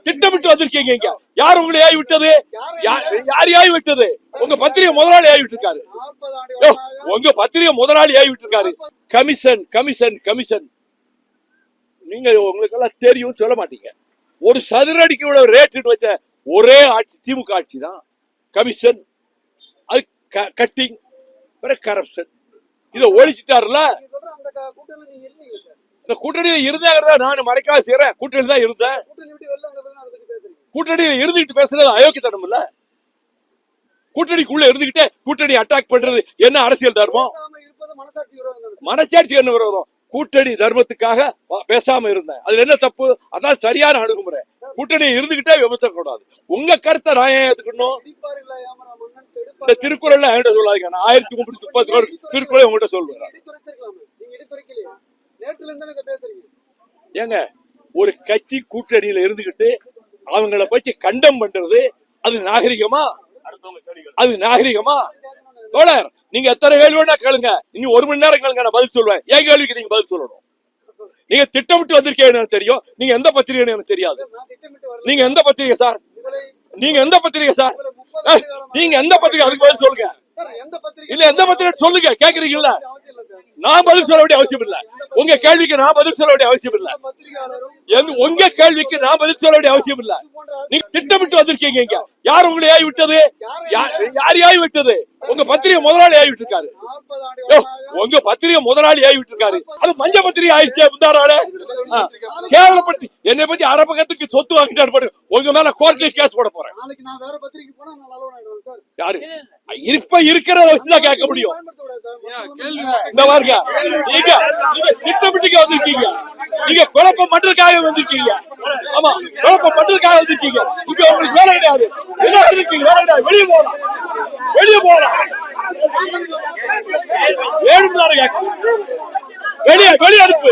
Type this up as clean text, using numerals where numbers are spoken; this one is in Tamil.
திட்டமிட்டு வந்திருக்கீங்க. இங்க யார் உங்களை ஏவி விட்டது? யார் ஏவி விட்டது? உங்க பத்திரிகை முதலாளி ஏவி விட்டுருக்காரு. உங்க பத்திரிகை முதலாளி ஏவி விட்டுருக்காரு. Commission commission commission. நீங்க உங்களுக்கு எல்லாம் தெரியும், சொல்ல மாட்டீங்க. ஒரு சதுரடிக்கு இவ்வளவு ரேட் வச்ச ஒரே ஆட்சி திமுக ஆட்சி தான். கமிஷன், அது கட்டிங், கரப்ஷன். இதை ஒழிச்சிட்டாருல. இந்த கூட்டணியில இருந்தாங்கிறத நான் மறைக்காம செய்யறேன். கூட்டணி தான் இருந்தேன். கூட்டணியில இருந்துகிட்டு பேசுறது அயோக்கியத்தனம் இல்ல. கூட்டணிக்குள்ள இருந்துகிட்டே கூட்டணி அட்டாக் பண்றது என்ன அரசியல் தர்மம்? மனசாட்சி என்ன விரோதம்? கூட்டணி தர்மத்துக்காக பேசாம இருந்தேன். அதுல என்ன தப்பு? அதான் சரியான அணுகுமுறை. கூட்டணி இருந்துகிட்டே விமர்சனம் கூடாது. உங்க கருத்தை நான் ஏன் ஏத்துக்கணும்? இந்த திருக்குறள் என்கிட்ட சொல்லாதீங்க. நான் 1330 திருக்குறளை உங்ககிட்ட சொல்லுவேன். ஏங்க, ஒரு கட்சி கூட்டணியில இருந்துகிட்டு அவங்கள பற்றி கண்டம் பண்றது அது நாகரிகமா? அது நாகரிகமா? தோழர், நீங்க எத்தனை கேள்வி வேணா கேளுங்க. இன்னும் 1 மணி நேரம் கேளுங்க, நான் பதில் சொல்லுவேன். என் கேள்விக்கு நீங்க பதில் சொல்லணும். நீங்க திட்டமிட்டு வந்திருக்கீங்க எனக்கு தெரியும். நீங்க எந்த பத்திரிகை எனக்கு தெரியாது. நீங்க எந்த பத்திரிகை சார்? நீங்க எந்த பத்திரிகை சார்? நீங்க எந்த பத்திரிகை? அதுக்கு பதில் சொல்லுங்க. இல்ல, எந்த பத்திரிகை சொல்லுங்க. கேக்குறீங்கல்ல, நான் பதில் சொல்ல வேண்டிய அவசியம் இல்ல. உங்க கேள்விக்கு நான் பதில் சொல்ல வேண்டிய அவசியம் இல்ல. உங்க கேள்விக்கு நான் பதில் சொல்ல வேண்டிய அவசியம் இல்ல. நீங்க திட்டமிட்டு வந்திருக்கீங்க. இங்க யார் உங்களை ஏவி விட்டது? யார் ஏவி விட்டது? உங்க பத்திரிகை முதலாளி ஏவி விட்டுருக்காரு. உங்க பத்திரிகை முதலாளி ஏவி விட்டுருக்காரு. அது மஞ்ச பத்திரிகை ஆயிடுச்சு. முந்தாராளே கேவலப்படுத்தி என்னை பத்தி அரபகத்துக்கு சொத்து வாங்கிட்டாரு. உங்க மேல கோர்ட்ல கேஸ் போட போறேன். யாரு இப்ப இருக்கிறத வச்சுதான் கேட்க முடியும். இந்த பாருங்க, நீங்க திட்டமிட்டு வந்திருக்கீங்க. நீங்க குழப்பம் பண்றதுக்காக வந்திருக்கீங்க. ஆமா, குழப்பம் பண்றதுக்காக வந்திருக்கீங்க. இங்க உங்களுக்கு வேலை கிடையாது. என்ன இருக்கீங்க? வேலை கிடையாது. வெளியே போகலாம், வெளியே போகலாம். வேணும் கேட்க வெளியே வெளியே அனுப்பு.